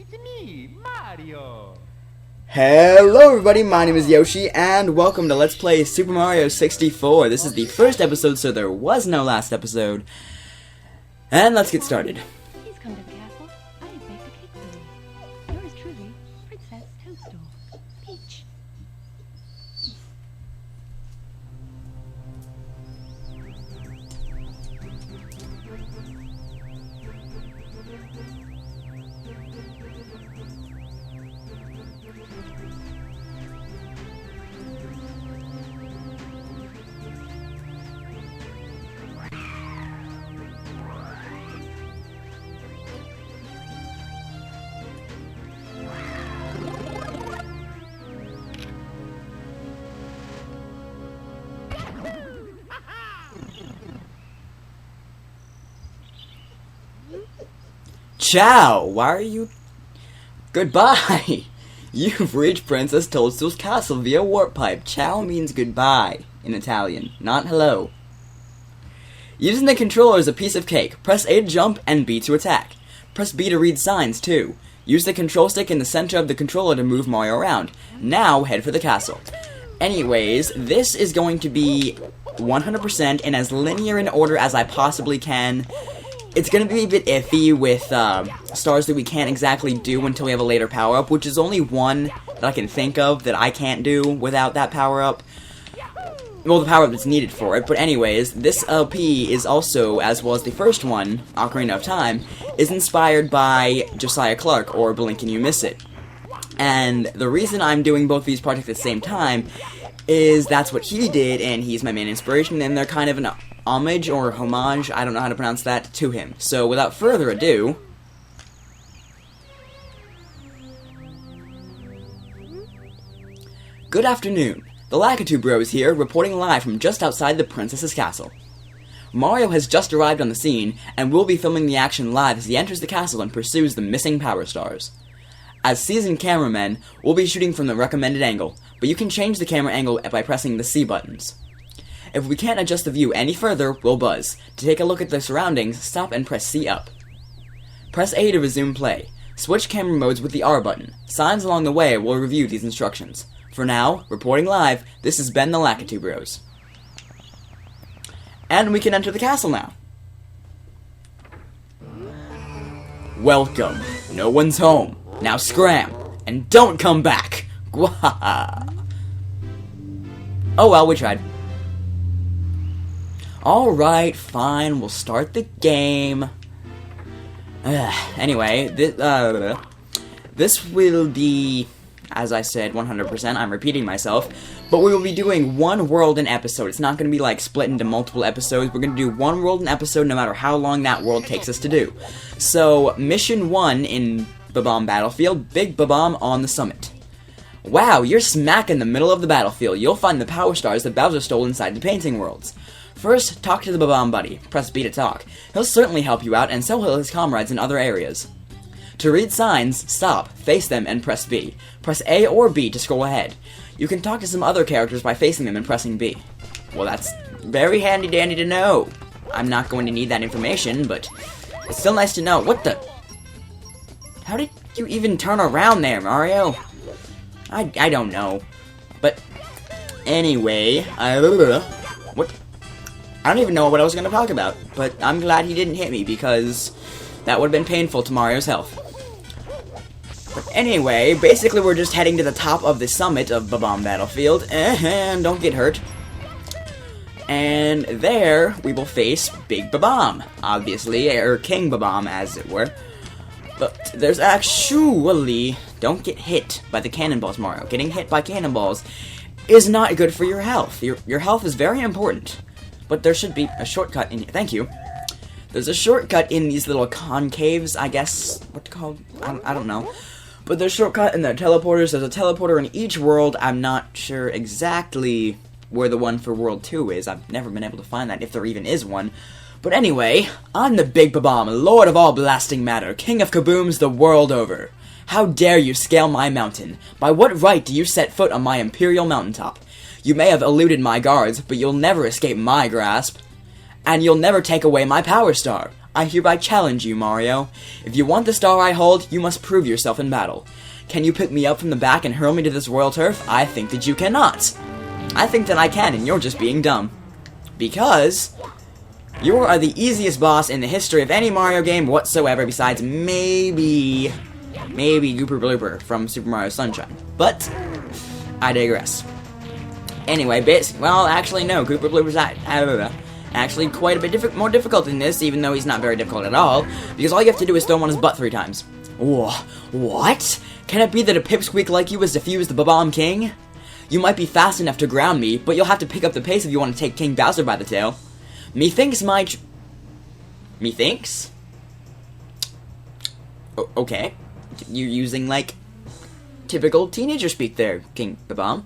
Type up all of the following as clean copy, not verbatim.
It's me, Mario! Hello everybody, my name is Yoshi, and welcome to Let's Play Super Mario 64. This is the first episode, so there was no last episode. And let's get started. Please come to the castle. I have baked a cake for you. Yours truly, Princess Toadstool. Peach. Ciao! Why are you... Goodbye! You've reached Princess Toadstool's castle via warp pipe. Ciao means goodbye in Italian, not hello. Using the controller as a piece of cake, press A to jump and B to attack. Press B to read signs, too. Use the control stick in the center of the controller to move Mario around. Now, head for the castle. Anyways, this is going to be 100% in as linear an order as I possibly can. It's going to be a bit iffy with stars that we can't exactly do until we have a later power-up, which is only one that I can think of that I can't do without that power-up. Well, the power-up that's needed for it, but anyways, this LP is also, as well as the first one, Ocarina of Time, is inspired by Josiah Clark, or Blink and You Miss It. And the reason I'm doing both these projects at the same time is that's what he did, and he's my main inspiration, and they're kind of an homage, or homage, I don't know how to pronounce that, to him. So, without further ado... Good afternoon. The Lakitu Bros here, reporting live from just outside the Princess's castle. Mario has just arrived on the scene, and we'll be filming the action live as he enters the castle and pursues the missing Power Stars. As seasoned cameramen, we'll be shooting from the recommended angle, but you can change the camera angle by pressing the C buttons. If we can't adjust the view any further, we'll buzz. To take a look at the surroundings, stop and press C up. Press A to resume play. Switch camera modes with the R button. Signs along the way will review these instructions. For now, reporting live, this has been the Lakitu Bros. And we can enter the castle now. Welcome. No one's home. Now scram, and don't come back! Gwahaha! Oh well, we tried. Alright, fine, we'll start the game. Anyway, this will be, as I said, 100%, I'm repeating myself, but we will be doing one world an episode. It's not going to be like split into multiple episodes. We're going to do one world an episode no matter how long that world takes us to do. So, Mission 1 in Bob-omb Battlefield, Big Bob-omb on the summit. Wow, you're smack in the middle of the battlefield. You'll find the Power Stars that Bowser stole inside the painting worlds. First, talk to the Bob-omb buddy. Press B to talk. He'll certainly help you out, and so will his comrades in other areas. To read signs, stop, face them, and press B. Press A or B to scroll ahead. You can talk to some other characters by facing them and pressing B. Well, that's very handy-dandy to know. I'm not going to need that information, but it's still nice to know. What the... How did you even turn around there, Mario? I don't know. But, anyway, what? I don't even know what I was going to talk about, but I'm glad he didn't hit me, because that would have been painful to Mario's health. But anyway, basically we're just heading to the top of the summit of Bob-omb Battlefield, and don't get hurt. And there, we will face Big Bob-omb, obviously, or King Bob-omb, as it were. But there's actually... Don't get hit by the cannonballs, Mario. Getting hit by cannonballs is not good for your health. Your health is very important. But there should be a shortcut in here. Thank you. There's a shortcut in these little concaves, I guess. What to call? I don't know. But there's a shortcut in the teleporters. There's a teleporter in each world. I'm not sure exactly where the one for World 2 is. I've never been able to find that, if there even is one. But anyway, I'm the Big Bob-omb, Lord of all blasting matter, King of kabooms the world over. How dare you scale my mountain? By what right do you set foot on my imperial mountaintop? You may have eluded my guards, but you'll never escape my grasp. And you'll never take away my Power Star. I hereby challenge you, Mario. If you want the star I hold, you must prove yourself in battle. Can you pick me up from the back and hurl me to this royal turf? I think that you cannot. I think that I can, and you're just being dumb. Because you are the easiest boss in the history of any Mario game whatsoever, besides maybe Gooper Blooper from Super Mario Sunshine. But I digress. Anyway, well, actually no, Gooper Blooper's actually quite a bit more difficult than this, even though he's not very difficult at all, because all you have to do is throw him on his butt 3 times. What? Can it be that a pipsqueak like you has defused the Bob-omb King? You might be fast enough to ground me, but you'll have to pick up the pace if you want to take King Bowser by the tail. Methinks Methinks? Okay. You're using, like, typical teenager speak there, King Bob-omb.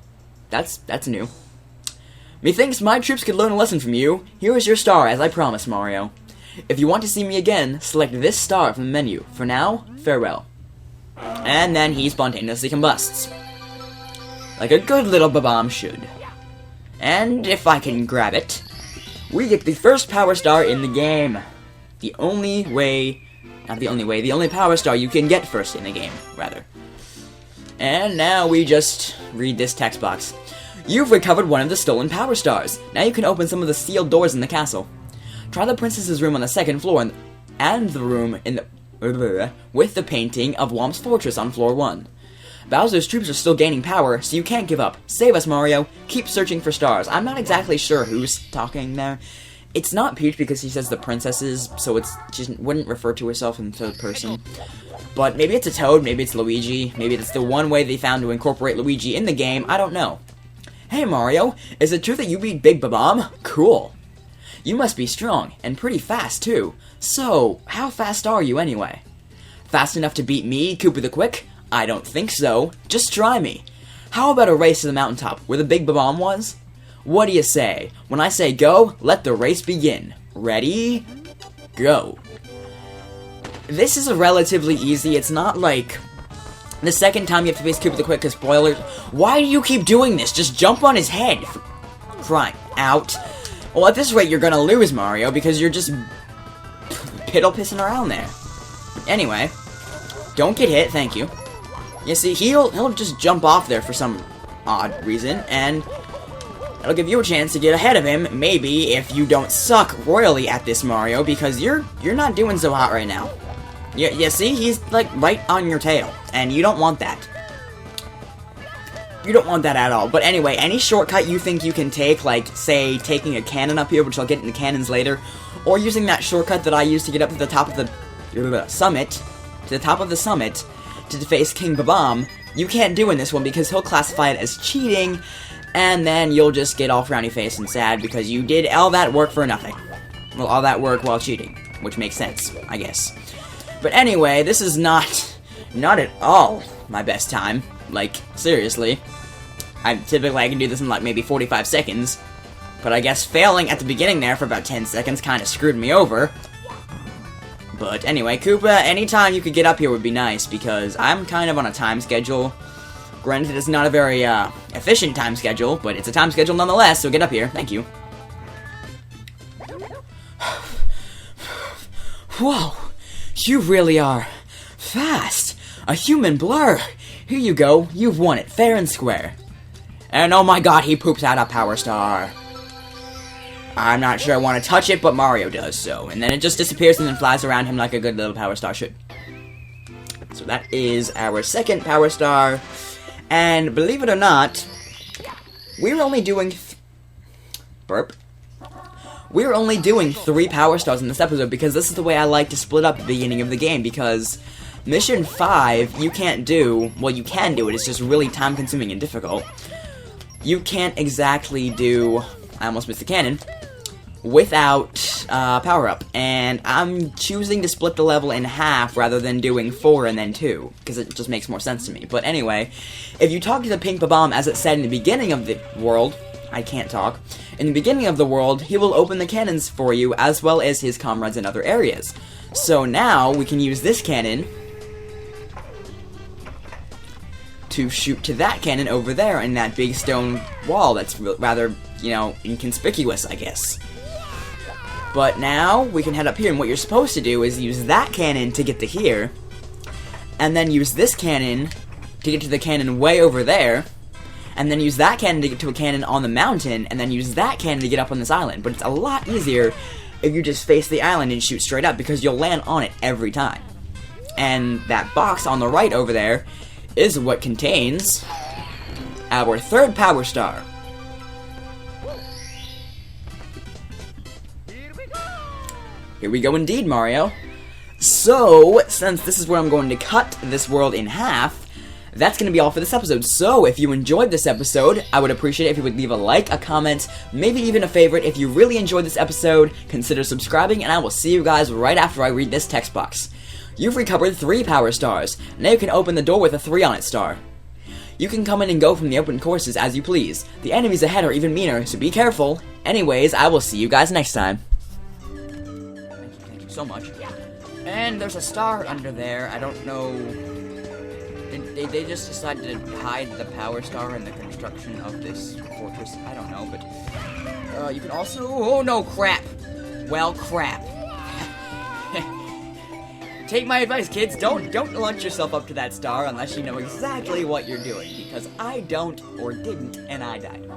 That's new. Methinks my troops could learn a lesson from you. Here is your star, as I promised, Mario. If you want to see me again, select this star from the menu. For now, farewell. And then he spontaneously combusts. Like a good little Bob-omb should. And if I can grab it, we get the first power star in the game. The only power star you can get first in the game, rather. And now we just read this text box. You've recovered one of the stolen power stars. Now you can open some of the sealed doors in the castle. Try the princess's room on the 2nd floor and the room in the with the painting of Whomp's fortress on floor 1. Bowser's troops are still gaining power, so you can't give up. Save us, Mario. Keep searching for stars. I'm not exactly sure who's talking there. It's not Peach because he says the princesses, so she wouldn't refer to herself in 3rd person. But maybe it's a Toad, maybe it's Luigi, maybe that's the one way they found to incorporate Luigi in the game, I don't know. Hey Mario, is it true that you beat Big Bob-omb? Cool. You must be strong, and pretty fast too. So, how fast are you anyway? Fast enough to beat me, Koopa the Quick? I don't think so. Just try me. How about a race to the mountaintop, where the Big Bob-omb was? What do you say? When I say go, let the race begin. Ready? Go. This is relatively easy. It's not like the second time you have to face Koopa the Quick, because spoilers. Why do you keep doing this? Just jump on his head. Crying out. Well, at this rate, you're gonna lose, Mario, because you're just piddle-pissing around there. Anyway, don't get hit, thank you. You see, he'll just jump off there for some odd reason, and it'll give you a chance to get ahead of him, maybe, if you don't suck royally at this, Mario, because you're not doing so hot right now. You see, he's, like, right on your tail, and you don't want that. You don't want that at all. But anyway, any shortcut you think you can take, like, say, taking a cannon up here, which I'll get into cannons later, or using that shortcut that I used to get up to the top of the summit, to face King Bob-omb, you can't do in this one because he'll classify it as cheating, and then you'll just get all frowny face and sad because you did all that work for nothing. Well, all that work while cheating, which makes sense, I guess. But anyway, this is not at all my best time. Like, seriously. Typically I can do this in like maybe 45 seconds, but I guess failing at the beginning there for about 10 seconds kind of screwed me over. But anyway, Koopa, anytime you could get up here would be nice, because I'm kind of on a time schedule. Granted, it's not a very efficient time schedule, but it's a time schedule nonetheless, so get up here. Thank you. Whoa, you really are fast. A human blur. Here you go, you've won it, fair and square. And oh my god, he poops out a power star. I'm not sure I want to touch it, but Mario does so. And then it just disappears and then flies around him like a good little power star should. So that is our second power star. And believe it or not, we're only doing... We're only doing 3 power stars in this episode because this is the way I like to split up the beginning of the game, because Mission 5, you can't do... Well, you can do it, it's just really time-consuming and difficult. You can't exactly do... I almost missed the cannon. Without power-up. And I'm choosing to split the level in half rather than doing 4 and then 2, because it just makes more sense to me. But anyway, if you talk to the Pink Bob-omb as it said in the beginning of the world... I can't talk. In the beginning of the world, he will open the cannons for you, as well as his comrades in other areas. So now, we can use this cannon to shoot to that cannon over there in that big stone wall that's rather, you know, inconspicuous, I guess. But now, we can head up here, and what you're supposed to do is use that cannon to get to here, and then use this cannon to get to the cannon way over there, and then use that cannon to get to a cannon on the mountain, and then use that cannon to get up on this island. But it's a lot easier if you just face the island and shoot straight up, because you'll land on it every time. And that box on the right over there is what contains our third power star. Here we go indeed, Mario. So, since this is where I'm going to cut this world in half, that's going to be all for this episode. So, if you enjoyed this episode, I would appreciate it if you would leave a like, a comment, maybe even a favorite. If you really enjoyed this episode, consider subscribing, and I will see you guys right after I read this text box. You've recovered 3 power stars. Now you can open the door with a 3 on its star. You can come in and go from the open courses as you please. The enemies ahead are even meaner, so be careful. Anyways, I will see you guys next time. Thank you so much. And there's a star under there. I don't know. Did they just decide to hide the power star in the construction of this fortress? I don't know, but you can also. Oh no, crap. Well, crap. Take my advice, kids. Don't launch yourself up to that star unless you know exactly what you're doing, because I don't or didn't, and I died.